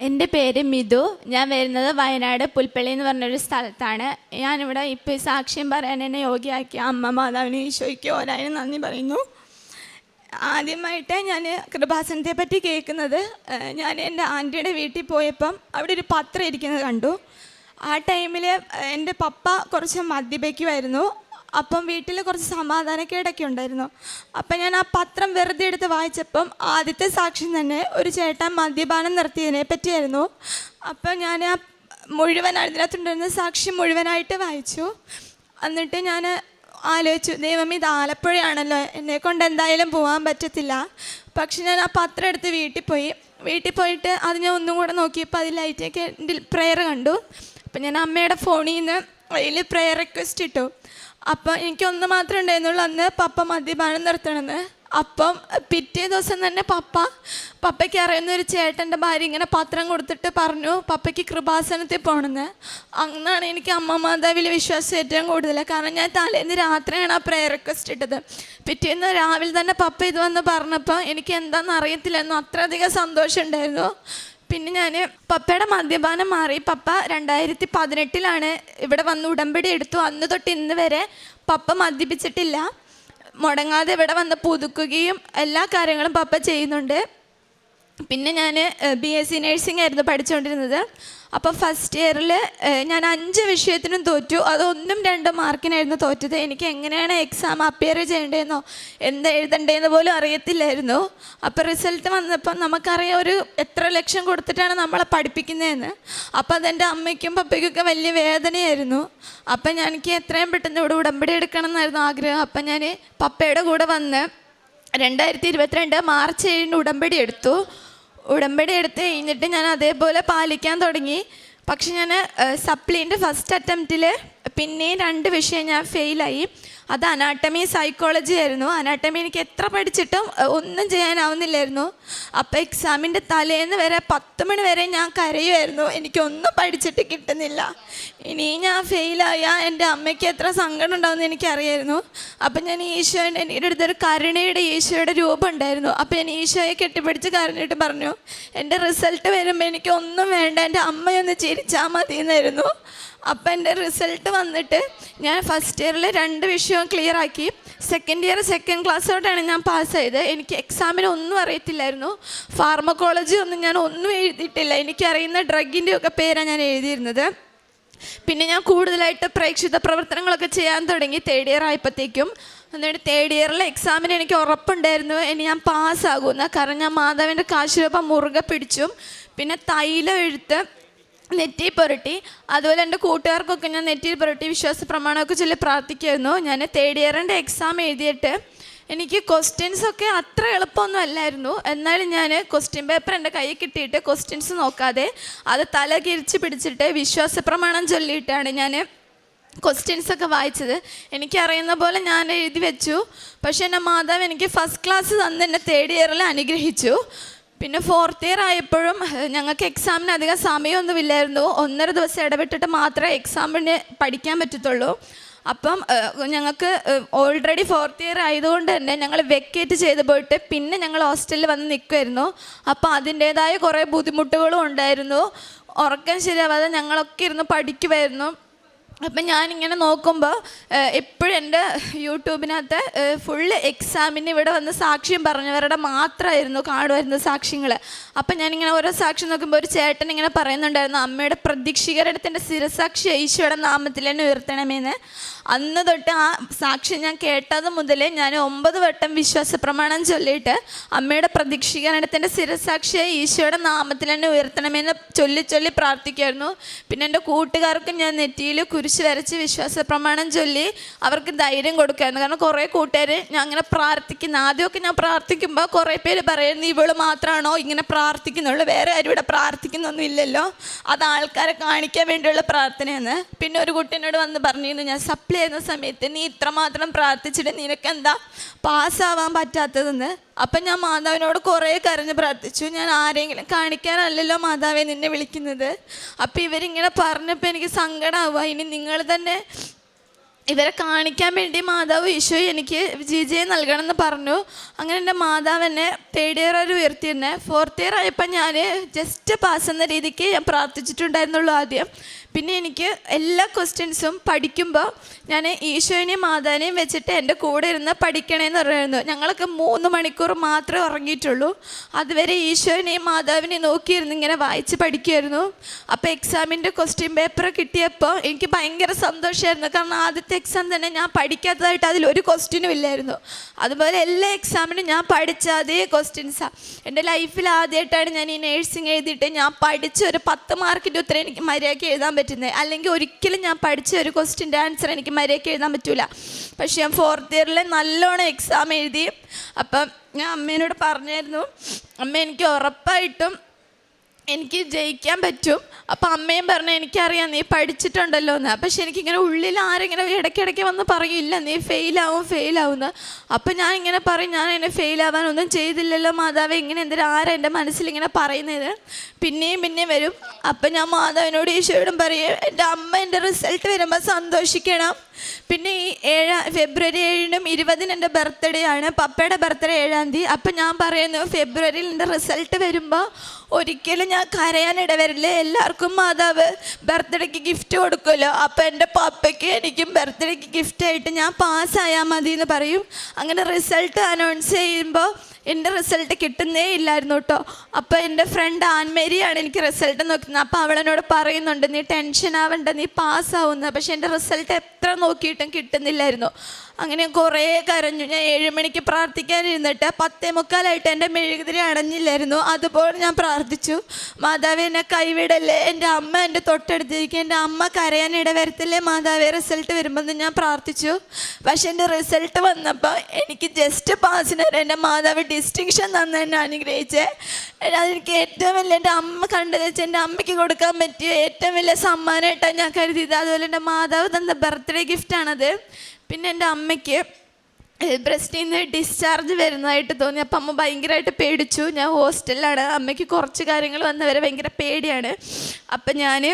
എൻ്റെ പേര് മിഥു. ഞാൻ വരുന്നത് വയനാട് പുൽപ്പള്ളി എന്ന് പറഞ്ഞൊരു സ്ഥലത്താണ്. ഞാനിവിടെ ഇപ്പോൾ സാക്ഷ്യം പറയാൻ എന്നെ യോഗ്യയാക്കിയ അമ്മ മാതാവിന് ഈശോയ്ക്ക് ഒരായിരം നന്ദി പറയുന്നു. ആദ്യമായിട്ട് ഞാൻ കൃപാസനത്തെ പറ്റി കേൾക്കുന്നത് ഞാൻ എൻ്റെ ആൻറ്റിയുടെ വീട്ടിൽ പോയപ്പം അവിടെ ഒരു പത്രം ഇരിക്കുന്നത് കണ്ടു. ആ ടൈമിൽ എൻ്റെ പപ്പ കുറച്ച് മദ്യപിക്കുമായിരുന്നു. അപ്പം വീട്ടിൽ കുറച്ച് സമാധാനക്കേടൊക്കെ ഉണ്ടായിരുന്നു. അപ്പം ഞാൻ ആ പത്രം വെറുതെ എടുത്ത് വായിച്ചപ്പം ആദ്യത്തെ സാക്ഷ്യം തന്നെ ഒരു ചേട്ടൻ മദ്യപാനം നിർത്തിയതിനെ പറ്റിയായിരുന്നു. അപ്പം ഞാൻ ആ ഇതിനകത്തുണ്ടായിരുന്ന സാക്ഷ്യം മുഴുവനായിട്ട് വായിച്ചു. എന്നിട്ട് ഞാൻ ആലോചിച്ചു, ദൈവം ഇത് ആലപ്പുഴയാണല്ലോ, എന്നെക്കൊണ്ട് എന്തായാലും പോകാൻ പറ്റത്തില്ല. പക്ഷെ ഞാൻ ആ പത്രം എടുത്ത് വീട്ടിൽ പോയിട്ട് അത് ഞാൻ ഒന്നും കൂടെ നോക്കിയപ്പോൾ അതിൽ ലൈറ്റൊക്കെ പ്രെയർ കണ്ടു. അപ്പം ഞാൻ അമ്മയുടെ ഫോണിൽ നിന്ന് അതിൽ പ്രെയർ റിക്വസ്റ്റ് ഇട്ടു. അപ്പം എനിക്കൊന്ന് മാത്രമേ ഉണ്ടായിരുന്നുള്ളൂ, അന്ന് പപ്പ മദ്യപാനം നിർത്തണമെന്ന്. അപ്പം പിറ്റേ ദിവസം തന്നെ പപ്പയ്ക്ക് അറിയുന്ന ഒരു ചേട്ടൻ്റെ ഭാര്യ ഇങ്ങനെ പത്രം കൊടുത്തിട്ട് പറഞ്ഞു പപ്പയ്ക്ക് കൃപാസനത്തിൽ പോകണമെന്ന്. അന്നാണ് എനിക്ക് അമ്മ മാതാവിൽ വിശ്വാസം ഏറ്റവും കൂടുതൽ. കാരണം ഞാൻ തലേന്ന് രാത്രിയാണ് ആ പ്രെയർ റിക്വസ്റ്റ് ഇട്ടത്. പിറ്റേന്ന് രാവിലെ തന്നെ പപ്പ ഇത് വന്ന് പറഞ്ഞപ്പോൾ എനിക്ക് എന്താണെന്ന് അറിയത്തില്ലെന്നു, അത്രയധികം സന്തോഷം ഉണ്ടായിരുന്നു. പിന്നെ ഞാൻ പപ്പയുടെ മദ്യപാനം മാറി. പപ്പ 2018 ഇവിടെ വന്ന് ഉടമ്പടി എടുത്തു. അന്ന് തൊട്ട് ഇന്ന് വരെ പപ്പ മദ്യപിച്ചിട്ടില്ല. മുടങ്ങാതെ ഇവിടെ വന്ന് പുതുക്കുകയും എല്ലാ കാര്യങ്ങളും പപ്പ ചെയ്യുന്നുണ്ട്. പിന്നെ ഞാൻ BSc നേഴ്സിംഗ് ആയിരുന്നു പഠിച്ചുകൊണ്ടിരുന്നത്. അപ്പോൾ ഫസ്റ്റ് ഇയറിൽ ഞാൻ 5 വിഷയത്തിനും തോറ്റു. അത് 1-2 മാർക്കിനായിരുന്നു തോറ്റത്. എനിക്ക് എങ്ങനെയാണ് എക്സാം അപ്പിയർ ചെയ്യേണ്ടതെന്നോ എന്താ എഴുതണ്ടേന്ന് പോലും അറിയത്തില്ലായിരുന്നു. അപ്പോൾ റിസൾട്ട് വന്നപ്പോൾ നമുക്കറിയാം ഒരു എത്ര ലക്ഷം കൊടുത്തിട്ടാണ് നമ്മളെ പഠിപ്പിക്കുന്നതെന്ന്. അപ്പോൾ അതെൻ്റെ അമ്മയ്ക്കും പപ്പയ്ക്കൊക്കെ വലിയ വേദനയായിരുന്നു. അപ്പം എനിക്ക് എത്രയും പെട്ടെന്ന് ഇവിടെ ഉടമ്പടി എടുക്കണം എന്നായിരുന്നു ആഗ്രഹം. അപ്പം ഞാൻ പപ്പയുടെ കൂടെ വന്ന് 2022 മാർച്ച് 7 ഉടമ്പടി എടുത്തു. ഉടമ്പടി എടുത്ത് കഴിഞ്ഞിട്ട് ഞാൻ അതേപോലെ പാലിക്കാൻ തുടങ്ങി. പക്ഷെ ഞാൻ സപ്ലീൻ്റെ ഫസ്റ്റ് അറ്റംപ്റ്റിൽ പിന്നെയും 2 വിഷയം ഞാൻ ഫെയിലായി. അത് അനാട്ടമി സൈക്കോളജി ആയിരുന്നു. അനാട്ടമി എനിക്ക് എത്ര പഠിച്ചിട്ടും ഒന്നും ചെയ്യാനാവുന്നില്ലായിരുന്നു. അപ്പോൾ എക്സാമിൻ്റെ തലേന്ന് വരെ 10 മണി വരെ ഞാൻ കരയുമായിരുന്നു, എനിക്കൊന്നും പഠിച്ചിട്ട് കിട്ടുന്നില്ല. ഇനി ഞാൻ ഫെയിലായാൽ എൻ്റെ അമ്മയ്ക്ക് എത്ര സങ്കടം ഉണ്ടാവുമെന്ന് എനിക്കറിയായിരുന്നു. അപ്പം ഞാൻ ഈശോയുടെ എൻ്റെ അടുത്തൊരു കരുണയുടെ ഈശോയുടെ രൂപം ഉണ്ടായിരുന്നു. അപ്പോൾ ഞാൻ ഈശോയെ കെട്ടിപ്പിടിച്ച് കരഞ്ഞിട്ട് പറഞ്ഞു, എൻ്റെ റിസൾട്ട് വരുമ്പോൾ എനിക്കൊന്നും വേണ്ട, എൻ്റെ അമ്മയൊന്ന് ചിരിച്ചാൽ മതി എന്നായിരുന്നു. അപ്പം എൻ്റെ റിസൾട്ട് വന്നിട്ട് ഞാൻ ഫസ്റ്റ് ഇയറിൽ 2 വിഷയവും ക്ലിയർ ആക്കി. സെക്കൻഡ് ഇയർ സെക്കൻഡ് ക്ലാസ്സോട്ടാണ് ഞാൻ പാസ്സായത്. എനിക്ക് എക്സാമിന് ഒന്നും അറിയത്തില്ലായിരുന്നു. ഫാർമക്കോളജി ഞാൻ ഒന്നും എഴുതിയിട്ടില്ല. എനിക്കറിയുന്ന ഡ്രഗിൻ്റെ ഒക്കെ പേരാണ് ഞാൻ എഴുതിയിരുന്നത്. പിന്നെ ഞാൻ കൂടുതലായിട്ട് പ്രേക്ഷിത പ്രവർത്തനങ്ങളൊക്കെ ചെയ്യാൻ തുടങ്ങി 3rd ഇയർ ആയപ്പോഴത്തേക്കും. എന്നിട്ട് 3rd ഇയറിലെ എക്സാമിന് എനിക്ക് ഉറപ്പുണ്ടായിരുന്നു ഇനി ഞാൻ പാസ്സാകുമെന്ന്. കാരണം ഞാൻ മാതാവിൻ്റെ കാശുരൂപം മുറുകെ പിടിച്ചു. പിന്നെ തൈലം എഴുത്ത് നെറ്റിയിൽ പുരട്ടി. അതുപോലെ എൻ്റെ കൂട്ടുകാർക്കൊക്കെ ഞാൻ നെറ്റിയിൽ പുരട്ടി വിശ്വാസ പ്രമാണമൊക്കെ ചൊല്ലി പ്രാർത്ഥിക്കുമായിരുന്നു. ഞാൻ 3rd ഇയറിൻ്റെ എക്സാം എഴുതിയിട്ട് എനിക്ക് ക്വസ്റ്റ്യൻസൊക്കെ അത്ര എളുപ്പമൊന്നും അല്ലായിരുന്നു. എന്നാലും ഞാൻ ക്വസ്റ്റ്യൻ പേപ്പർ എൻ്റെ കയ്യിൽ കിട്ടിയിട്ട് ക്വസ്റ്റ്യൻസ് നോക്കാതെ അത് തല കിരിച്ച് പിടിച്ചിട്ട് വിശ്വാസ പ്രമാണം ചൊല്ലിയിട്ടാണ് ഞാൻ ക്വസ്റ്റ്യൻസൊക്കെ വായിച്ചത്. എനിക്കറിയുന്ന പോലെ ഞാൻ എഴുതി വെച്ചു. പക്ഷേ എൻ്റെ മാതാവ് എനിക്ക് ഫസ്റ്റ് ക്ലാസ് തന്ന് എന്നെ 3rd ഇയറിൽ അനുഗ്രഹിച്ചു. പിന്നെ 4th ഇയർ ആയപ്പോഴും ഞങ്ങൾക്ക് എക്സാമിന് അധികം സമയമൊന്നുമില്ലായിരുന്നു. 1.5 ദിവസം ഇടവിട്ടിട്ട് മാത്രമേ എക്സാമിന് പഠിക്കാൻ പറ്റത്തുള്ളൂ. അപ്പം ഞങ്ങൾക്ക് ഓൾറെഡി 4th ഇയർ ആയതുകൊണ്ട് തന്നെ ഞങ്ങൾ വെക്കേറ്റ് ചെയ്ത് പോയിട്ട് പിന്നെ ഞങ്ങൾ ഹോസ്റ്റലിൽ വന്ന് നിൽക്കുമായിരുന്നു. അപ്പോൾ അതിൻ്റേതായ കുറേ ബുദ്ധിമുട്ടുകളും ഉണ്ടായിരുന്നു. ഉറക്കം ശരിയാവാതെ ഞങ്ങളൊക്കെ ഇരുന്ന് പഠിക്കുമായിരുന്നു. അപ്പം ഞാനിങ്ങനെ നോക്കുമ്പോൾ എപ്പോഴും എൻ്റെ യൂട്യൂബിനകത്ത് ഫുള്ള് എക്സാമിന് ഇവിടെ വന്ന് സാക്ഷ്യം പറഞ്ഞവരുടെ മാത്രമായിരുന്നു കാണുമായിരുന്നു സാക്ഷ്യങ്ങൾ. അപ്പം ഞാനിങ്ങനെ ഓരോ സാക്ഷ്യം നോക്കുമ്പോൾ ഒരു ചേട്ടൻ ഇങ്ങനെ പറയുന്നുണ്ടായിരുന്നു, അമ്മയുടെ പ്രതീക്ഷീകരണത്തിൻ്റെ സ്ഥിരസാക്ഷി ഈശോയുടെ നാമത്തിൽ തന്നെ ഉയർത്തണമെന്ന്. അന്ന് തൊട്ട് ആ സാക്ഷ്യം ഞാൻ കേട്ടത് മുതൽ ഞാൻ 9 വട്ടം വിശ്വാസ പ്രമാണം ചൊല്ലിയിട്ട് അമ്മയുടെ പ്രതീക്ഷീകരണത്തിൻ്റെ സ്ഥിരസാക്ഷിയായി ഈശോയുടെ നാമത്തിൽ തന്നെ ഉയർത്തണമെന്ന് ചൊല്ലി പ്രാർത്ഥിക്കുമായിരുന്നു. പിന്നെ എൻ്റെ കൂട്ടുകാർക്കും ഞാൻ നെറ്റിയിൽ കുരിശ് വരച്ച് വിശ്വാസ പ്രമാണം ചൊല്ലി അവർക്ക് ധൈര്യം കൊടുക്കുമായിരുന്നു. കാരണം കുറേ കൂട്ടുകാർ ഞാൻ അങ്ങനെ ആദ്യമൊക്കെ ഞാൻ പ്രാർത്ഥിക്കുമ്പോൾ കുറേ പേര് പറയുന്നു, ഇവള് മാത്രമാണോ ഇങ്ങനെ പ്രാർത്ഥിക്കുന്നുള്ളൂ, വേറെ ആരും ഇവിടെ പ്രാർത്ഥിക്കുന്നൊന്നും ഇല്ലല്ലോ, അത് ആൾക്കാരെ കാണിക്കാൻ വേണ്ടിയുള്ള പ്രാർത്ഥനയെന്ന്. പിന്നെ ഒരു കുട്ടീനോട് വന്ന് പറഞ്ഞിരുന്നു, ഞാൻ സപ്ലൈ ചെയ്യുന്ന സമയത്ത് നീ ഇത്രമാത്രം പ്രാർത്ഥിച്ചിട്ട് നിനക്കെന്താ പാസ്സാവാൻ പറ്റാത്തതെന്ന്. അപ്പം ഞാൻ മാതാവിനോട് കുറേ കരഞ്ഞ് പ്രാർത്ഥിച്ചു. ഞാൻ ആരെങ്കിലും കാണിക്കാനല്ലല്ലോ മാതാവെ നിന്നെ വിളിക്കുന്നത്. അപ്പം ഇവരിങ്ങനെ പറഞ്ഞപ്പോൾ എനിക്ക് സങ്കടമാവുക, ഇനി നിങ്ങൾ തന്നെ ഇവരെ കാണിക്കാൻ വേണ്ടി മാതാവ് ഈശോ എനിക്ക് ജിജയെ നൽകണമെന്ന് പറഞ്ഞു. അങ്ങനെ എൻ്റെ മാതാവ് എന്നെ 3rd ഇയർ വരെ ഉയർത്തിയെന്നെ. 4th ഇയർ ആയപ്പോൾ ഞാൻ ജസ്റ്റ് പാസ് എന്ന രീതിക്ക് ഞാൻ പ്രാർത്ഥിച്ചിട്ടുണ്ടായിരുന്നുള്ളൂ ആദ്യം. പിന്നെ എനിക്ക് എല്ലാ ക്വസ്റ്റ്യൻസും പഠിക്കുമ്പോൾ ഞാൻ ഈശോനെയും മാതാവിനെയും വെച്ചിട്ട് എൻ്റെ കൂടെ ഇരുന്ന് പഠിക്കണമെന്ന് പറയുന്നു. ഞങ്ങളൊക്കെ 3 മണിക്കൂർ മാത്രമേ ഉറങ്ങിയിട്ടുള്ളൂ. അതുവരെ ഈശോനെയും മാതാവിനെയും നോക്കിയിരുന്ന് ഇങ്ങനെ വായിച്ച് പഠിക്കുമായിരുന്നു. അപ്പോൾ എക്സാമിൻ്റെ ക്വസ്റ്റ്യൻ പേപ്പർ കിട്ടിയപ്പോൾ എനിക്ക് ഭയങ്കര സന്തോഷമായിരുന്നു. കാരണം ആദ്യത്തെ എക്സാം തന്നെ ഞാൻ പഠിക്കാത്തതായിട്ട് അതിലൊരു ക്വസ്റ്റ്യനും ഇല്ലായിരുന്നു. അതുപോലെ എല്ലാ എക്സാമിനും ഞാൻ പഠിച്ച അതേ ക്വസ്റ്റ്യൻസാണ്. എൻ്റെ ലൈഫിൽ ആദ്യമായിട്ടാണ് ഞാൻ ഈ നേഴ്സിംഗ് എഴുതിയിട്ട് ഞാൻ പഠിച്ച ഒരു 10 മാർക്കിൻ്റെ ഉത്തരം എനിക്ക് മര്യാദയ്ക്ക് എഴുതാൻ പറ്റുന്നത്. അല്ലെങ്കിൽ ഒരിക്കലും ഞാൻ പഠിച്ച ഒരു ക്വസ്റ്റ്യൻ്റെ ആൻസർ എനിക്ക് മര്യാദയ്ക്ക് എഴുതാൻ പറ്റില്ല. പക്ഷേ ഞാൻ 4th ഇയറിൽ നല്ലോണം എക്സാം എഴുതി. അപ്പം ഞാൻ അമ്മേനോട് പറഞ്ഞായിരുന്നു, അമ്മ എനിക്ക് ഉറപ്പായിട്ടും എനിക്ക് ജയിക്കാൻ പറ്റും. അപ്പം അമ്മയും പറഞ്ഞു, എനിക്കറിയാം നീ പഠിച്ചിട്ടുണ്ടല്ലോ എന്ന്. പക്ഷെ എനിക്കിങ്ങനെ ഉള്ളിൽ ആരെങ്കിലും ഇടയ്ക്കിടയ്ക്ക് വന്ന് പറയില്ല നീ ഫെയിലാവുമെന്ന്. അപ്പം ഞാൻ ഇങ്ങനെ പറയും, ഞാൻ എന്നെ ഫെയിലാവാനൊന്നും ചെയ്തില്ലല്ലോ മാതാവ്, ഇങ്ങനെ ആരാ എൻ്റെ മനസ്സിലിങ്ങനെ പറയുന്നത്. പിന്നെയും വരും. അപ്പം ഞാൻ മാതാവിനോട് ഈശോയോടും പറയും, എൻ്റെ അമ്മ എൻ്റെ റിസൾട്ട് വരുമ്പോൾ സന്തോഷിക്കണം. പിന്നെ ഈ ഫെബ്രുവരി 7-നും 20-നും എൻ്റെ ബർത്ത്ഡേ ആണ്. പപ്പയുടെ ബർത്ത്ഡേ 7-ാം തീയതി. അപ്പം ഞാൻ പറയുന്നു, ഫെബ്രുവരിയിൽ എൻ്റെ റിസൾട്ട് വരുമ്പോൾ ഒരിക്കലും ഞാൻ കരയാനിടവരില്ലേ. എല്ലാവർക്കും മാതാവ് ബർത്ത്ഡേക്ക് ഗിഫ്റ്റ് കൊടുക്കുമല്ലോ. അപ്പം എൻ്റെ പപ്പയ്ക്ക് എനിക്കും ബർത്ത്ഡേക്ക് ഗിഫ്റ്റായിട്ട് ഞാൻ പാസ്സായാൽ മതി എന്ന് പറയും. അങ്ങനെ റിസൾട്ട് അനൗൺസ് ചെയ്യുമ്പോൾ എൻ്റെ റിസൾട്ട് കിട്ടുന്നേ ഇല്ലായിരുന്നു കേട്ടോ. അപ്പോൾ എൻ്റെ ഫ്രണ്ട് ആൻമേരിയാണ് എനിക്ക് റിസൾട്ട് നോക്കുന്നത്. അപ്പോൾ അവളെന്നോട് പറയുന്നുണ്ട്, നീ ടെൻഷൻ ആവണ്ട, നീ പാസ്സാവുന്നത്. പക്ഷേ എൻ്റെ റിസൾട്ട് എത്ര നോക്കിയിട്ടും കിട്ടുന്നില്ലായിരുന്നു. അങ്ങനെ കുറേ കരഞ്ഞു. ഞാൻ 7 മണിക്ക് പ്രാർത്ഥിക്കാനിരുന്നിട്ട് 10:45 എൻ്റെ മെഴുകുതിരി അടഞ്ഞില്ലായിരുന്നു. അതുപോലെ ഞാൻ പ്രാർത്ഥിച്ചു, മാതാവേ എന്നെ കൈവിടല്ലേ, എൻ്റെ അമ്മ എൻ്റെ തൊട്ടടുത്തേക്ക്, എൻ്റെ അമ്മ കരയാനിട വരത്തില്ലേ മാതാവേ റിസൾട്ട് വരുമ്പോൾ ഞാൻ പ്രാർത്ഥിച്ചു. പക്ഷെ എൻ്റെ റിസൾട്ട് വന്നപ്പോൾ എനിക്ക് ജസ്റ്റ് പാസിന് വരെ എൻ്റെ മാതാവ് ഡിസ്റ്റിങ്ഷൻ തന്ന് എന്നെ അനുഗ്രഹിച്ചേ. അതെനിക്ക് ഏറ്റവും വലിയ എൻ്റെ അമ്മ കണ്ടത് വെച്ചാൽ എൻ്റെ അമ്മയ്ക്ക് കൊടുക്കാൻ പറ്റിയ ഏറ്റവും വലിയ സമ്മാനമായിട്ടാണ് ഞാൻ കരുതിയത്. അതുപോലെ എൻ്റെ മാതാവ് തന്ന ബർത്ത്ഡേ ഗിഫ്റ്റാണത്. പിന്നെ എൻ്റെ അമ്മയ്ക്ക് ബ്രസ്റ്റിൽ നിന്ന് ഡിസ്ചാർജ് വരുന്നതായിട്ട് തോന്നി. അപ്പം അമ്മ ഭയങ്കരമായിട്ട് പേടിച്ചു. ഞാൻ ഹോസ്റ്റലിലാണ്. അമ്മയ്ക്ക് കുറച്ച് കാര്യങ്ങൾ വന്നവരെ ഭയങ്കര പേടിയാണ്. അപ്പം ഞാൻ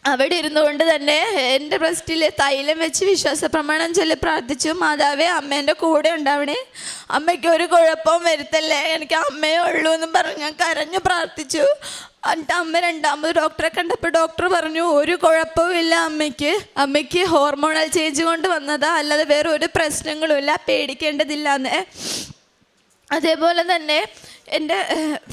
അവിടെ ഇരുന്നുകൊണ്ട് തന്നെ എൻ്റെ ബ്രസ്റ്റിൽ തൈലം വെച്ച് വിശ്വാസ പ്രമാണം ചൊല്ലി പ്രാർത്ഥിച്ചു, മാതാവേ അമ്മേൻ്റെ കൂടെ ഉണ്ടാവണേ, അമ്മയ്ക്ക് ഒരു കുഴപ്പവും വരുത്തല്ലേ, എനിക്ക് അമ്മയേ ഉള്ളൂ എന്നും പറഞ്ഞ് ഞാൻ കരഞ്ഞു പ്രാർത്ഥിച്ചു. എന്നിട്ട് അമ്മ 2ാമത് ഡോക്ടറെ കണ്ടപ്പോൾ ഡോക്ടർ പറഞ്ഞു, ഒരു കുഴപ്പവും ഇല്ല അമ്മയ്ക്ക് ഹോർമോണൽ ചേഞ്ച് കൊണ്ട് വന്നതാ, അല്ലാതെ വേറെ ഒരു പ്രശ്നങ്ങളും ഇല്ല, പേടിക്കേണ്ടതില്ല എന്ന്. അതേപോലെ തന്നെ എൻ്റെ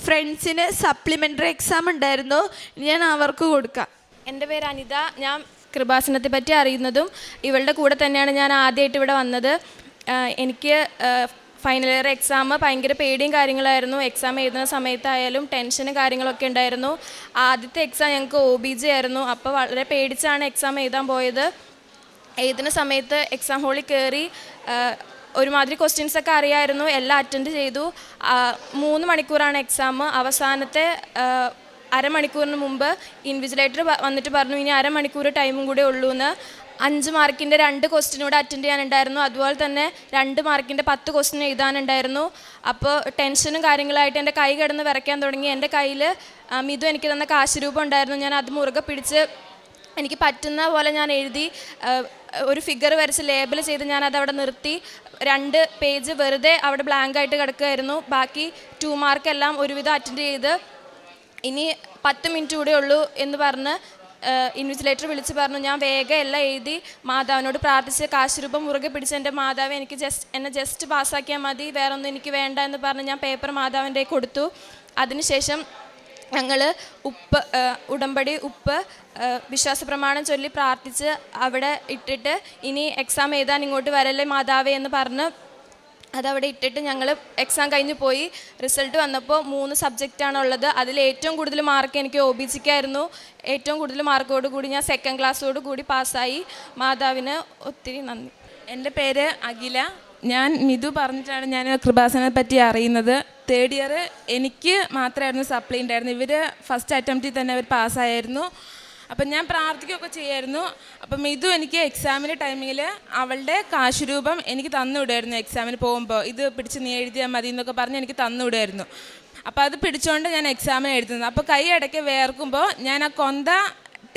ഫ്രണ്ട്സിന് സപ്ലിമെൻ്ററി എക്സാം ഉണ്ടായിരുന്നു, ഞാൻ അവർക്ക് കൊടുക്കാം. എൻ്റെ പേര് അനിത. ഞാൻ കൃപാസനത്തെ പറ്റി അറിയുന്നതും ഇവളുടെ കൂടെ തന്നെയാണ് ഞാൻ ആദ്യമായിട്ട് ഇവിടെ വന്നത്. എനിക്ക് ഫൈനൽ ഇയർ എക്സാം ഭയങ്കര പേടിയും കാര്യങ്ങളായിരുന്നു. എക്സാം എഴുതുന്ന സമയത്തായാലും ടെൻഷനും കാര്യങ്ങളൊക്കെ ഉണ്ടായിരുന്നു. ആദ്യത്തെ എക്സാം ഞങ്ങൾക്ക് OBG ആയിരുന്നു. അപ്പോൾ വളരെ പേടിച്ചാണ് എക്സാം എഴുതാൻ പോയത്. എഴുതുന്ന സമയത്ത് എക്സാം ഹോളിൽ കയറി ഒരുമാതിരി ക്വസ്റ്റ്യൻസൊക്കെ അറിയായിരുന്നു, എല്ലാം അറ്റൻഡ് ചെയ്തു. 3 മണിക്കൂറാണ് എക്സാം. അവസാനത്തെ അരമണിക്കൂറിന് മുമ്പ് ഇൻവിജിലേറ്റർ വന്നിട്ട് പറഞ്ഞു, ഇനി അരമണിക്കൂർ ടൈമും കൂടെ ഉള്ളൂ എന്ന്. 5 മാർക്കിൻ്റെ 2 ക്വസ്റ്റ്യൻ കൂടെ അറ്റൻഡ് ചെയ്യാനുണ്ടായിരുന്നു. അതുപോലെ തന്നെ 2 മാർക്കിൻ്റെ 10 ക്വസ്റ്റ്യൻ എഴുതാനുണ്ടായിരുന്നു. അപ്പോൾ ടെൻഷനും കാര്യങ്ങളായിട്ട് എൻ്റെ കൈ കിടന്ന് വിറയ്ക്കാൻ തുടങ്ങി. എൻ്റെ കയ്യിൽ മിതു എനിക്ക് തന്ന കാശ് രൂപം ഉണ്ടായിരുന്നു. ഞാൻ അത് മുറുകെ പിടിച്ച് എനിക്ക് പറ്റുന്ന പോലെ ഞാൻ എഴുതി. ഒരു ഫിഗർ വരച്ച് ലേബൽ ചെയ്ത് ഞാനത് അവിടെ നിർത്തി. 2 പേജ് വെറുതെ അവിടെ ബ്ലാങ്കായിട്ട് കിടക്കുമായിരുന്നു. ബാക്കി 2 മാർക്കെല്ലാം ഒരുവിധം അറ്റൻഡ് ചെയ്ത് ഇനി 10 മിനിറ്റ് കൂടെ ഉള്ളൂ എന്ന് പറഞ്ഞ് ഇൻവിജിലേറ്റർ വിളിച്ച് പറഞ്ഞു. ഞാൻ വേഗം എല്ലാം എഴുതി മാതാവിനോട് പ്രാർത്ഥിച്ച് കാശ് രൂപം മുറുകെ പിടിച്ച്, എൻ്റെ മാതാവ് എനിക്ക് എന്നെ ജസ്റ്റ് പാസ്സാക്കിയാൽ മതി, വേറെ ഒന്നും എനിക്ക് വേണ്ട എന്ന് പറഞ്ഞ് ഞാൻ പേപ്പർ മാതാവിൻ്റെ കൊടുത്തു. അതിനുശേഷം ഞങ്ങൾ ഉടമ്പടി വിശ്വാസ പ്രമാണം ചൊല്ലി പ്രാർത്ഥിച്ച് അവിടെ ഇട്ടിട്ട്, ഇനി എക്സാം എഴുതാൻ ഇങ്ങോട്ട് വരല്ലേ മാതാവേ എന്ന് പറഞ്ഞ് അതവിടെ ഇട്ടിട്ട് ഞങ്ങൾ എക്സാം കഴിഞ്ഞ് പോയി. റിസൾട്ട് വന്നപ്പോൾ 3 സബ്ജക്റ്റാണ് ഉള്ളത്. അതിൽ ഏറ്റവും കൂടുതൽ മാർക്ക് എനിക്ക് OBGക്കായിരുന്നു. ഏറ്റവും കൂടുതൽ മാർക്കോട് കൂടി ഞാൻ 2nd ക്ലാസ്സോട് കൂടി പാസ്സായി. മാതാവിന് ഒത്തിരി നന്ദി. എൻ്റെ പേര് അഖില. ഞാൻ മിതു പറഞ്ഞിട്ടാണ് ഞാൻ കൃപാസനത്തെ പറ്റി അറിയുന്നത്. 3rd ഇയർ എനിക്ക് മാത്രമായിരുന്നു സപ്ലി ഉണ്ടായിരുന്നു. ഇവർ ഫസ്റ്റ് അറ്റംപ്റ്റിൽ തന്നെ അവർ പാസ്സായിരുന്നു. അപ്പം ഞാൻ പ്രാർത്ഥിക്കുകയൊക്കെ ചെയ്യായിരുന്നു. അപ്പം മിതു എനിക്ക് എക്സാമിൻ്റെ ടൈമിങ്ങിൽ അവളുടെ കാശ് രൂപം എനിക്ക് തന്നുവിടുമായിരുന്നു. എക്സാമിന് പോകുമ്പോൾ ഇത് പിടിച്ച് നീ എഴുതിയാൽ മതി എന്നൊക്കെ പറഞ്ഞ് എനിക്ക് തന്നുവിടുമായിരുന്നു. അപ്പോൾ അത് പിടിച്ചുകൊണ്ട് ഞാൻ എക്സാമിന് എഴുതുന്നത്. അപ്പോൾ കൈ ഇടയ്ക്ക് വേർക്കുമ്പോൾ ഞാൻ ആ കൊന്ത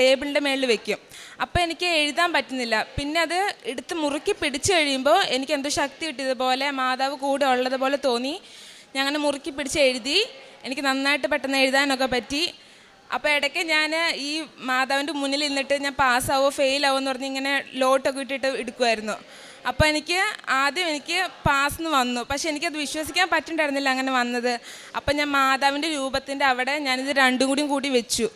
ടേബിളിൻ്റെ മേളിൽ വെക്കും. അപ്പോൾ എനിക്ക് എഴുതാൻ പറ്റുന്നില്ല. പിന്നെ അത് എടുത്ത് മുറുക്കി പിടിച്ചു കഴിയുമ്പോൾ എനിക്ക് എന്തോ ശക്തി കിട്ടിയതുപോലെ മാതാവ് കൂടെ ഉള്ളതുപോലെ തോന്നി. ഞാൻ അങ്ങനെ മുറുക്കി പിടിച്ച് എഴുതി. എനിക്ക് നന്നായിട്ട് പെട്ടെന്ന് എഴുതാനൊക്കെ പറ്റി. അപ്പോൾ ഇടയ്ക്ക് ഞാൻ ഈ മാതാവിൻ്റെ മുന്നിൽ നിന്നിട്ട് ഞാൻ പാസ്സാവോ ഫെയിലാവോ എന്ന് പറഞ്ഞ് ഇങ്ങനെ ലോട്ടൊക്കെ ഇട്ടിട്ട് എടുക്കുമായിരുന്നു. അപ്പോൾ ആദ്യം എനിക്ക് പാസ്ന്ന് വന്നു. പക്ഷെ എനിക്കത് വിശ്വസിക്കാൻ പറ്റുന്നുണ്ടായിരുന്നില്ല അങ്ങനെ വന്നത്. അപ്പം ഞാൻ മാതാവിൻ്റെ രൂപത്തിൻ്റെ അവിടെ ഞാനിത് രണ്ടും കൂടി വെച്ചു.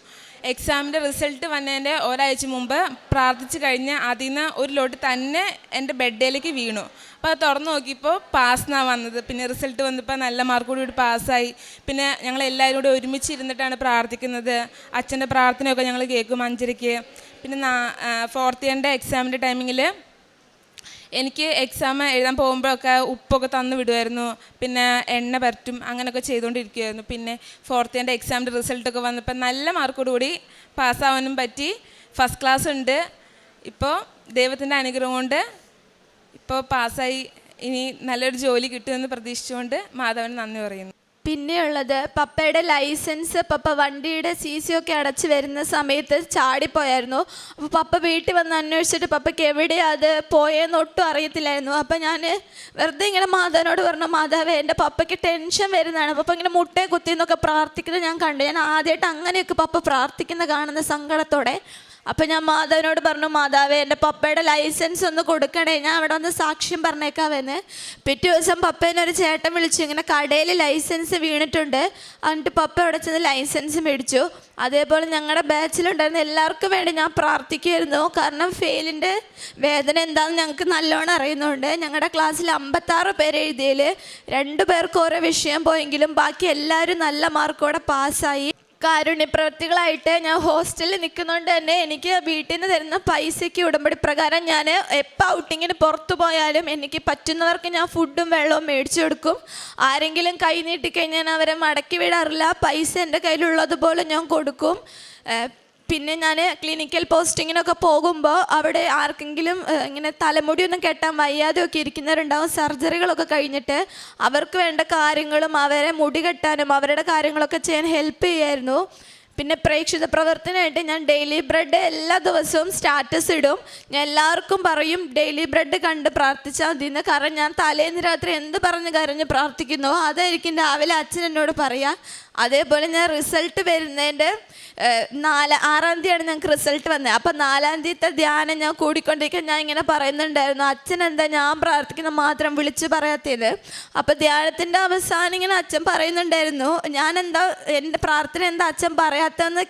എക്സാമിൻ്റെ റിസൾട്ട് വന്നതിൻ്റെ ഒരാഴ്ച മുമ്പ് പ്രാർത്ഥിച്ച് കഴിഞ്ഞ് അതിൽ നിന്ന് ഒരു ലോട്ട് തന്നെ എൻ്റെ ബെഡിലേക്ക് വീണു. അപ്പോൾ അത് തുറന്നു നോക്കിയപ്പോൾ പാസ്ന്നാണ് വന്നത്. പിന്നെ റിസൾട്ട് വന്നപ്പോൾ നല്ല മാർക്കോടുകൂടി പാസ്സായി. പിന്നെ ഞങ്ങൾ എല്ലാവരും കൂടി ഒരുമിച്ചിരുന്നിട്ടാണ് പ്രാർത്ഥിക്കുന്നത്. അച്ഛൻ്റെ പ്രാർത്ഥനയൊക്കെ ഞങ്ങൾ കേൾക്കും 5:30. പിന്നെ 4th ഇയറിൻ്റെ എക്സാമിൻ്റെ ടൈമിങ്ങിൽ എനിക്ക് എക്സാം എഴുതാൻ പോകുമ്പോഴൊക്കെ ഉപ്പൊക്കെ തന്നു വിടുമായിരുന്നു. പിന്നെ എണ്ണ പരട്ടും അങ്ങനെയൊക്കെ ചെയ്തുകൊണ്ടിരിക്കുമായിരുന്നു. പിന്നെ 4th ഇയറിൻ്റെ എക്സാമിൻ്റെ റിസൾട്ടൊക്കെ വന്നപ്പോൾ നല്ല മാർക്കോടുകൂടി പാസ്സാവാനും പറ്റി. ഫസ്റ്റ് ക്ലാസ് ഉണ്ട്. ഇപ്പോൾ ദൈവത്തിൻ്റെ അനുഗ്രഹം കൊണ്ട് ഇപ്പോൾ പാസ്സായി. ഇനി നല്ലൊരു ജോലി കിട്ടുമെന്ന് പ്രതീക്ഷിച്ചുകൊണ്ട് മാധവന് നന്ദി പറയുന്നു. പിന്നെയുള്ളത് പപ്പയുടെ ലൈസൻസ് പപ്പ വണ്ടിയുടെ CC ഒക്കെ അടച്ച് വരുന്ന സമയത്ത് ചാടിപ്പോയായിരുന്നു. അപ്പോൾ പപ്പ വീട്ടിൽ വന്ന് അന്വേഷിച്ചിട്ട് പപ്പയ്ക്ക് എവിടെയാണ് അത് പോയെന്ന് ഒട്ടും അറിയത്തില്ലായിരുന്നു. അപ്പോൾ ഞാൻ വെറുതെ ഇങ്ങനെ മാതാവിനോട് പറഞ്ഞു, മാതാവേ എൻ്റെ പപ്പയ്ക്ക് ടെൻഷൻ വരുന്നതാണ്. പപ്പ ഇങ്ങനെ മുട്ടയെ കുത്തിയെന്നൊക്കെ പ്രാർത്ഥിക്കുന്നത് ഞാൻ കണ്ടു. ഞാൻ ആദ്യമായിട്ട് അങ്ങനെയൊക്കെ പപ്പ പ്രാർത്ഥിക്കുന്ന കാണുന്ന സങ്കടത്തോടെ. അപ്പം ഞാൻ മാതാവിനോട് പറഞ്ഞു, മാതാവേ എൻ്റെ പപ്പയുടെ ലൈസൻസ് ഒന്ന് കൊടുക്കണേ, ഞാൻ അവിടെ വന്ന് സാക്ഷ്യം പറഞ്ഞേക്കാവെന്ന്. പിറ്റേ ദിവസം പപ്പേനെ ഒരു ചേട്ടൻ വിളിച്ചു, ഇങ്ങനെ കടയിൽ ലൈസൻസ് വീണിട്ടുണ്ട്. എന്നിട്ട് പപ്പ അവിടെ ചെന്ന് ലൈസൻസ് മേടിച്ചു. അതേപോലെ ഞങ്ങളുടെ ബാച്ചിലുണ്ടായിരുന്ന എല്ലാവർക്കും വേണ്ടി ഞാൻ പ്രാർത്ഥിക്കുമായിരുന്നു. കാരണം ഫെയിലിൻ്റെ വേദന എന്താണെന്ന് ഞങ്ങൾക്ക് നല്ലോണം അറിയുന്നുണ്ട്. ഞങ്ങളുടെ ക്ലാസ്സിൽ 56 പേര് എഴുതിയതിൽ 2 പേർക്ക് ഓരോ വിഷയം പോയെങ്കിലും ബാക്കി എല്ലാവരും നല്ല മാർക്കോടെ പാസ്സായി. കാരുണ്യപ്രവർത്തികളായിട്ട് ഞാൻ ഹോസ്റ്റലിൽ നിൽക്കുന്നതുകൊണ്ട് തന്നെ എനിക്ക് വീട്ടിൽ നിന്ന് തരുന്ന പൈസയ്ക്ക് ഉടമ്പടി പ്രകാരം ഞാൻ എപ്പോൾ ഔട്ടിങ്ങിന് പുറത്തു പോയാലും എനിക്ക് പറ്റുന്നവർക്ക് ഞാൻ ഫുഡും വെള്ളവും മേടിച്ചു കൊടുക്കും. ആരെങ്കിലും കൈ നീട്ടിക്കഴിഞ്ഞാൽ ഞാൻ അവരെ മടക്കി വിടാറില്ല. പൈസ എൻ്റെ കയ്യിലുള്ളതുപോലെ ഞാൻ കൊടുക്കും. പിന്നെ ഞാൻ ക്ലിനിക്കൽ പോസ്റ്റിങ്ങിനൊക്കെ പോകുമ്പോൾ അവിടെ ആർക്കെങ്കിലും ഇങ്ങനെ തലമുടിയൊന്നും കെട്ടാൻ വയ്യാതെയൊക്കെ ഇരിക്കുന്നവരുണ്ടാവും. സർജറികളൊക്കെ കഴിഞ്ഞിട്ട് അവർക്ക് വേണ്ട കാര്യങ്ങളും അവരെ മുടി കെട്ടാനും അവരുടെ കാര്യങ്ങളൊക്കെ ചെയ്യാൻ ഹെൽപ്പ് ചെയ്യായിരുന്നു. പിന്നെ പ്രേക്ഷിത പ്രവർത്തനമായിട്ട് ഞാൻ ഡെയിലി ബ്രെഡ് എല്ലാ ദിവസവും സ്റ്റാറ്റസ് ഇടും. ഞാൻ എല്ലാവർക്കും പറയും ഡെയിലി ബ്രെഡ് കണ്ട് പ്രാർത്ഥിച്ചാൽ മതിയെന്ന്. കാരണം ഞാൻ തലേന്ന് രാത്രി എന്ത് പറഞ്ഞ് കരഞ്ഞ് പ്രാർത്ഥിക്കുന്നോ അതായിരിക്കും രാവിലെ അച്ഛൻ എന്നോട് പറയുക. അതേപോലെ ഞാൻ റിസൾട്ട് വരുന്നതിൻ്റെ 6-ാം തീയതിയാണ് ഞങ്ങൾക്ക് റിസൾട്ട് വന്നത്. അപ്പോൾ 4-ാം തീയതിത്തെ ധ്യാനം ഞാൻ കൂടിക്കൊണ്ടിരിക്കാൻ ഞാൻ ഇങ്ങനെ പറയുന്നുണ്ടായിരുന്നു, അച്ഛൻ എന്താ ഞാൻ പ്രാർത്ഥിക്കുന്ന മാത്രം വിളിച്ച് പറയാത്തത്. അപ്പോൾ ധ്യാനത്തിൻ്റെ അവസാനം ഇങ്ങനെ അച്ഛൻ പറയുന്നുണ്ടായിരുന്നു, ഞാൻ എന്താ എൻ്റെ പ്രാർത്ഥന എന്താ അച്ഛൻ പറയാത്തതെന്ന്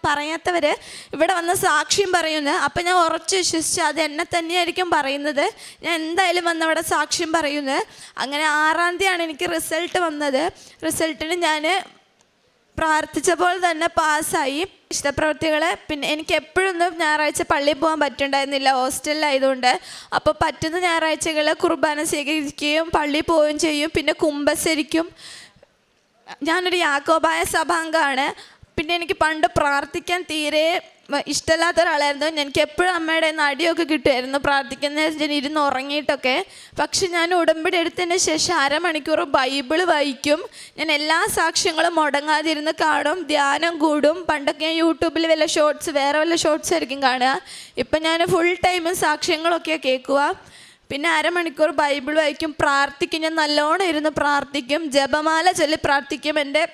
പറയാത്തവർ ഇവിടെ വന്ന് സാക്ഷ്യം പറയുന്നത്. അപ്പം ഞാൻ ഉറച്ചു വിശ്വസിച്ചു അത് എന്നെ തന്നെയായിരിക്കും പറയുന്നത്. ഞാൻ എന്തായാലും വന്ന് അവിടെ സാക്ഷ്യം പറയുന്നത്. അങ്ങനെ 6-ാം തീയതിയാണ് എനിക്ക് റിസൾട്ട് വന്നത്. റിസൾട്ടിന് ഞാൻ പ്രാർത്ഥിച്ചപ്പോൾ തന്നെ പാസ്സായി. ഇഷ്ടപ്രവൃത്തികൾ പിന്നെ എനിക്ക് എപ്പോഴൊന്നും ഞായറാഴ്ച പള്ളിയിൽ പോകാൻ പറ്റുന്നുണ്ടായിരുന്നില്ല, ഹോസ്റ്റലിലായതുകൊണ്ട്. അപ്പോൾ പറ്റുന്ന ഞായറാഴ്ചകൾ കുർബാന സ്വീകരിക്കുകയും പള്ളിയിൽ പോവുകയും ചെയ്യും. പിന്നെ കുമ്പസരിക്കും. ഞാനൊരു യാക്കോബായ സഭാംഗമാണ്. പിന്നെ എനിക്ക് പണ്ട് പ്രാർത്ഥിക്കാൻ തീരെ ഇഷ്ടമില്ലാത്ത ഒരാളായിരുന്നു. എനിക്ക് എപ്പോഴും അമ്മയുടെ അടിയൊക്കെ കിട്ടുമായിരുന്നു പ്രാർത്ഥിക്കുന്ന ഞാൻ ഇരുന്ന് ഉറങ്ങിയിട്ടൊക്കെ. പക്ഷെ ഞാൻ ഉടമ്പടി എടുത്തതിന് ശേഷം 1/2 മണിക്കൂർ ബൈബിള് വായിക്കും. ഞാൻ എല്ലാ സാക്ഷ്യങ്ങളും മുടങ്ങാതിരുന്ന് കാണും, ധ്യാനം കൂടും. പണ്ടൊക്കെ ഞാൻ യൂട്യൂബിൽ വേറെ വല്ല ഷോർട്സ് ആയിരിക്കും കാണുക. ഇപ്പം ഞാൻ ഫുൾ ടൈം സാക്ഷ്യങ്ങളൊക്കെ കേൾക്കുക. പിന്നെ 1/2 മണിക്കൂർ ബൈബിൾ വായിക്കും, പ്രാർത്ഥിക്കും. ഞാൻ നല്ലോണം ഇരുന്ന് പ്രാർത്ഥിക്കും, ജപമാല ചൊല്ലി പ്രാർത്ഥിക്കും. എൻ്റെ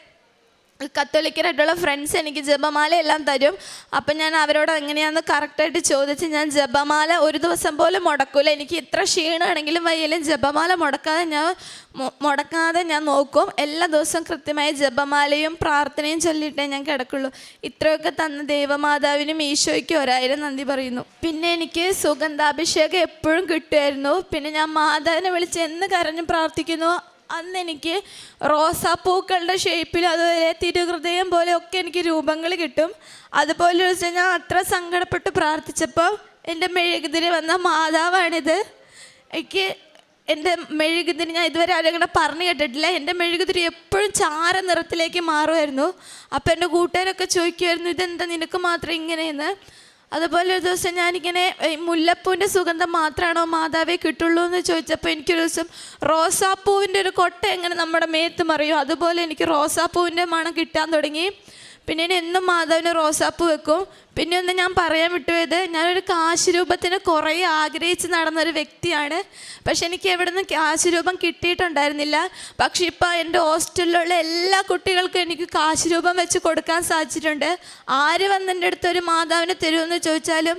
കത്തോലിക്കരായിട്ടുള്ള ഫ്രണ്ട്സ് എനിക്ക് ജപമാല എല്ലാം തരും. അപ്പം ഞാൻ അവരോട് എങ്ങനെയാണെന്ന് കറക്റ്റായിട്ട് ചോദിച്ച് ഞാൻ ജപമാല ഒരു ദിവസം പോലും മുടക്കില്ല. എനിക്ക് ഇത്ര ക്ഷീണമാണെങ്കിലും വയ്യാലും ജപമാല മുടക്കാതെ ഞാൻ നോക്കും. എല്ലാ ദിവസവും കൃത്യമായി ജപമാലയും പ്രാർത്ഥനയും ചൊല്ലിയിട്ടേ ഞാൻ കിടക്കുള്ളൂ. ഇത്രയൊക്കെ തന്ന ദൈവമാതാവിനും ഈശോയ്ക്കും 1000 നന്ദി പറയുന്നു. പിന്നെ എനിക്ക് സുഗന്ധാഭിഷേകം എപ്പോഴും കിട്ടുമായിരുന്നു. പിന്നെ ഞാൻ മാതാവിനെ വിളിച്ച് എന്ന് കരഞ്ഞ് പ്രാർത്ഥിക്കുന്നു അന്ന് എനിക്ക് റോസാപ്പൂക്കളുടെ ഷേപ്പിൽ അതുപോലെ തിരുഹൃദയം പോലെയൊക്കെ എനിക്ക് രൂപങ്ങൾ കിട്ടും. അതുപോലെ വെച്ചാൽ ഞാൻ അത്ര സങ്കടപ്പെട്ട് പ്രാർത്ഥിച്ചപ്പോൾ എൻ്റെ മെഴുകുതിരി വന്ന മാതാവാണിത്. എനിക്ക് എൻ്റെ മെഴുകുതിരി ഞാൻ ഇതുവരെ ആരും അങ്ങനെ പറഞ്ഞു കേട്ടിട്ടില്ല. എൻ്റെ മെഴുകുതിരി എപ്പോഴും ചാര നിറത്തിലേക്ക് മാറുമായിരുന്നു. അപ്പോൾ എൻ്റെ കൂട്ടുകാരൊക്കെ ചോദിക്കുമായിരുന്നു, ഇതെന്താ നിനക്ക് മാത്രം ഇങ്ങനെയെന്ന്. അതുപോലെ ഒരു ദിവസം ഞാനിങ്ങനെ മുല്ലപ്പൂവിൻ്റെ സുഗന്ധം മാത്രമാണോ മാതാവേ കിട്ടുള്ളൂ എന്ന് ചോദിച്ചപ്പോൾ എനിക്കൊരു ദിവസം റോസാപ്പൂവിൻ്റെ ഒരു കൊട്ട എങ്ങനെ നമ്മുടെ മേത്ത് മറിയും അതുപോലെ എനിക്ക് റോസാപ്പൂവിൻ്റെ മണം കിട്ടാൻ തുടങ്ങി. പിന്നെ ഞാൻ എന്നും മാതാവിന് റോസാപ്പ് വെക്കും. പിന്നെ ഒന്ന് ഞാൻ പറയാൻ വിട്ടുപോയത്, ഞാനൊരു കാശ് രൂപത്തിന് കുറേ ആഗ്രഹിച്ച് നടന്നൊരു വ്യക്തിയാണ്. പക്ഷെ എനിക്ക് എവിടെ നിന്ന് കാശ് രൂപം കിട്ടിയിട്ടുണ്ടായിരുന്നില്ല. പക്ഷെ ഇപ്പോൾ എൻ്റെ ഹോസ്റ്റലിലുള്ള എല്ലാ കുട്ടികൾക്കും എനിക്ക് കാശ് രൂപം വെച്ച് കൊടുക്കാൻ സാധിച്ചിട്ടുണ്ട്. ആര് വന്ന് എൻ്റെ അടുത്ത് ഒരു മാതാവിനെ തരുമെന്ന് ചോദിച്ചാലും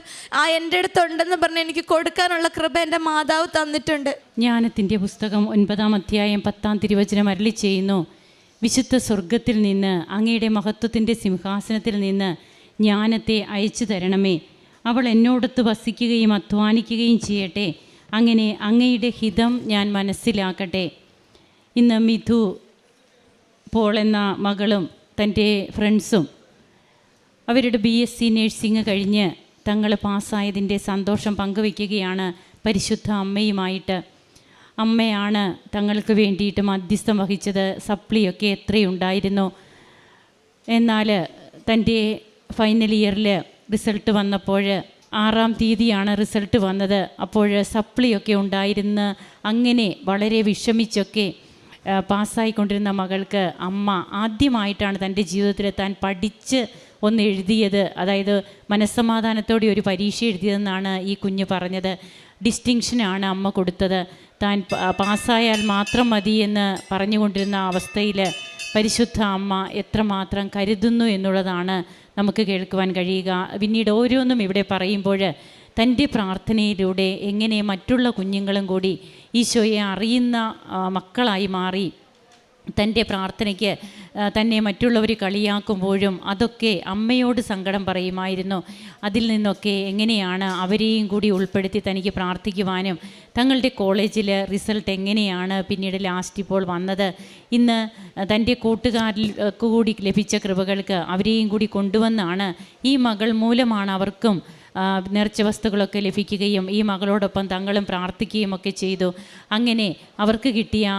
എൻ്റെ അടുത്തുണ്ടെന്ന് പറഞ്ഞ് എനിക്ക് കൊടുക്കാനുള്ള കൃപ എൻ്റെ മാതാവ് തന്നിട്ടുണ്ട്. ജ്ഞാനത്തിൻ്റെ പുസ്തകം 9-ാം അധ്യായം 10-ാം തിരുവചനം അരുളി ചെയ്യുന്നു, വിശുദ്ധ സ്വർഗത്തിൽ നിന്ന് അങ്ങയുടെ മഹത്വത്തിൻ്റെ സിംഹാസനത്തിൽ നിന്ന് ജ്ഞാനത്തെ അയച്ചു തരണമേ. അവൾ എന്നോടൊത്ത് വസിക്കുകയും അധ്വാനിക്കുകയും ചെയ്യട്ടെ. അങ്ങനെ അങ്ങയുടെ ഹിതം ഞാൻ മനസ്സിലാക്കട്ടെ. ഇന്ന് മിഥു പോൾ എന്ന മകളും തൻ്റെ ഫ്രണ്ട്സും അവരുടെ BSc നേഴ്സിംഗ് കഴിഞ്ഞ് തങ്ങൾ പാസ്സായതിൻ്റെ സന്തോഷം പങ്കുവയ്ക്കുകയാണ് പരിശുദ്ധ അമ്മയുമായിട്ട്. അമ്മയാണ് തങ്ങൾക്ക് വേണ്ടിയിട്ട് മധ്യസ്ഥം വഹിച്ചത്. സപ്ലിയൊക്കെ എത്രയുണ്ടായിരുന്നു. എന്നാൽ തൻ്റെ ഫൈനൽ ഇയറിൽ റിസൾട്ട് വന്നപ്പോൾ 6-ാം തീയതിയാണ് റിസൾട്ട് വന്നത്. അപ്പോൾ സപ്ലിയൊക്കെ ഉണ്ടായിരുന്ന് അങ്ങനെ വളരെ വിഷമിച്ചൊക്കെ പാസ്സായിക്കൊണ്ടിരുന്ന മകൾക്ക് അമ്മ ആദ്യമായിട്ടാണ് തൻ്റെ ജീവിതത്തിൽ താൻ പഠിച്ച് ഒന്ന് എഴുതിയത്, അതായത് മനസ്സമാധാനത്തോടെ ഒരു പരീക്ഷ എഴുതിയതെന്നാണ് ഈ കുഞ്ഞ് പറഞ്ഞത്. ഡിസ്റ്റിങ്ഷനാണ് അമ്മ കൊടുത്തത്. താൻ പാസ്സായാൽ മാത്രം മതി എന്ന് പറഞ്ഞുകൊണ്ടിരുന്ന അവസ്ഥയിൽ പരിശുദ്ധ അമ്മ എത്രമാത്രം കരുതുന്നു എന്നുള്ളതാണ് നമുക്ക് കേൾക്കുവാൻ കഴിയുക. പിന്നീട് ഓരോന്നും ഇവിടെ പറയുമ്പോൾ തൻ്റെ പ്രാർത്ഥനയിലൂടെ എങ്ങനെ മറ്റുള്ള കുഞ്ഞുങ്ങളും കൂടി ഈശോയെ അറിയുന്ന മക്കളായി മാറി. തൻ്റെ പ്രാർത്ഥനയ്ക്ക് തന്നെ മറ്റുള്ളവർ കളിയാക്കുമ്പോഴും അതൊക്കെ അമ്മയോട് സങ്കടം പറയുമായിരുന്നു. അതിൽ നിന്നൊക്കെ എങ്ങനെയാണ് അവരെയും കൂടി ഉൾപ്പെടുത്തി തനിക്ക് പ്രാർത്ഥിക്കുവാനും തങ്ങളുടെ കോളേജിൽ റിസൾട്ട് എങ്ങനെയാണ് പിന്നീട് ലാസ്റ്റ് ഇപ്പോൾ വന്നത്. ഇന്ന് തൻ്റെ കൂട്ടുകാരിൽ കൂടി ലഭിച്ച കൃപകൾക്ക് അവരെയും കൂടി കൊണ്ടുവന്നാണ്. ഈ മകൾ മൂലമാണ് അവർക്കും നേർച്ച വസ്തുക്കളൊക്കെ ലഭിക്കുകയും ഈ മകളോടൊപ്പം തങ്ങളും പ്രാർത്ഥിക്കുകയും ഒക്കെ ചെയ്തു. അങ്ങനെ അവർക്ക് കിട്ടിയ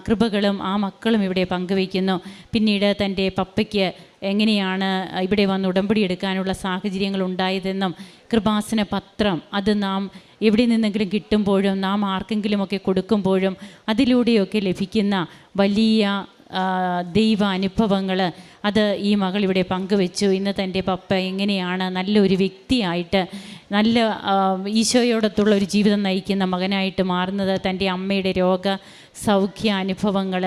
കൃപകളും ആ മക്കളും ഇവിടെ പങ്കുവയ്ക്കുന്നു. പിന്നീട് തൻ്റെ പപ്പയ്ക്ക് എങ്ങനെയാണ് ഇവിടെ വന്ന് ഉടമ്പടി എടുക്കാനുള്ള സാഹചര്യങ്ങൾ ഉണ്ടായതെന്നും കൃപാസന പത്രം അത് നാം എവിടെ നിന്നെങ്കിലും കിട്ടുമ്പോഴും നാം ആർക്കെങ്കിലുമൊക്കെ കൊടുക്കുമ്പോഴും അതിലൂടെയൊക്കെ ലഭിക്കുന്ന വലിയ ദൈവ അനുഭവങ്ങൾ അത് ഈ മകൾ ഇവിടെ പങ്കുവെച്ചു. ഇന്ന് തൻ്റെ പപ്പ എങ്ങനെയാണ് നല്ലൊരു വ്യക്തിയായിട്ട് നല്ല ഈശോയോടൊത്തുള്ള ഒരു ജീവിതം നയിക്കുന്ന മകനായിട്ട് മാറുന്നത്. തൻ്റെ അമ്മയുടെ രോഗ സൗഖ്യ അനുഭവങ്ങൾ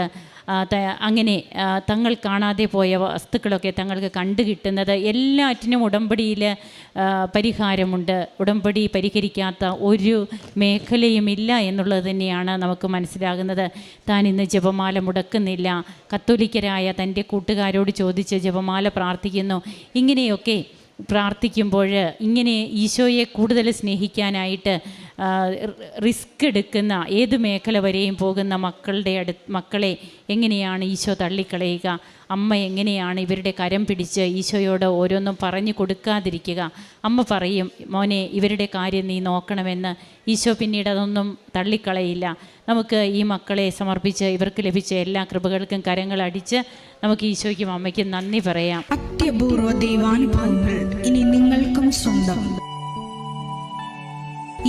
അങ്ങനെ തങ്ങൾ കാണാതെ പോയ വസ്തുക്കളൊക്കെ തങ്ങൾക്ക് കണ്ടുകിട്ടുന്നത്. എല്ലാറ്റിനും ഉടമ്പടിയിൽ പരിഹാരമുണ്ട്. ഉടമ്പടി പരിഹരിക്കാത്ത ഒരു മേഖലയുമില്ല എന്നുള്ളത് തന്നെയാണ് നമുക്ക് മനസ്സിലാകുന്നത്. താൻ ഇന്ന് ജപമാല മുടക്കുന്നില്ല. കത്തോലിക്കരായ തൻ്റെ കൂട്ടുകാരോട് ചോദിച്ച് ജപമാല പ്രാർത്ഥിക്കുന്നു. ഇങ്ങനെയൊക്കെ പ്രാർത്ഥിക്കുമ്പോൾ ഇങ്ങനെ ഈശോയെ കൂടുതൽ സ്നേഹിക്കാനായിട്ട് റിസ്ക് എടുക്കുന്ന ഏത് മേഖല വരെയും പോകുന്ന മക്കളെ എങ്ങനെയാണ് ഈശോ തള്ളിക്കളയുക? അമ്മ എങ്ങനെയാണ് ഇവരുടെ കരം പിടിച്ച് ഈശോയോട് ഓരോന്നും പറഞ്ഞു കൊടുക്കാതിരിക്കുക? അമ്മ പറയും, മോനെ ഇവരുടെ കാര്യം നീ നോക്കണമെന്ന്. ഈശോ പിന്നീട് അതൊന്നും തള്ളിക്കളയില്ല. നമുക്ക് ഈ മക്കളെ സമർപ്പിച്ച് ഇവർക്ക് ലഭിച്ച എല്ലാ കൃപകൾക്കും കരങ്ങളടിച്ച് നമുക്ക് ഈശോയ്ക്കും അമ്മയ്ക്കും നന്ദി പറയാം. അത്യപൂർവ ദൈവാനുഭവങ്ങൾ ഇനി നിങ്ങൾക്കും സ്വന്തം.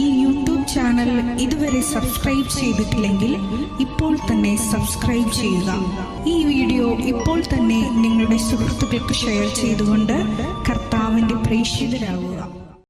ഈ യൂട്യൂബ് ചാനൽ ഇതുവരെ സബ്സ്ക്രൈബ് ചെയ്തിട്ടില്ലെങ്കിൽ ഇപ്പോൾ തന്നെ സബ്സ്ക്രൈബ് ചെയ്യുക. ഈ വീഡിയോ ഇപ്പോൾ തന്നെ നിങ്ങളുടെ സുഹൃത്തുക്കൾക്ക് ഷെയർ ചെയ്തുകൊണ്ട് കർത്താവിൻ്റെ പ്രേക്ഷിതരാകുക.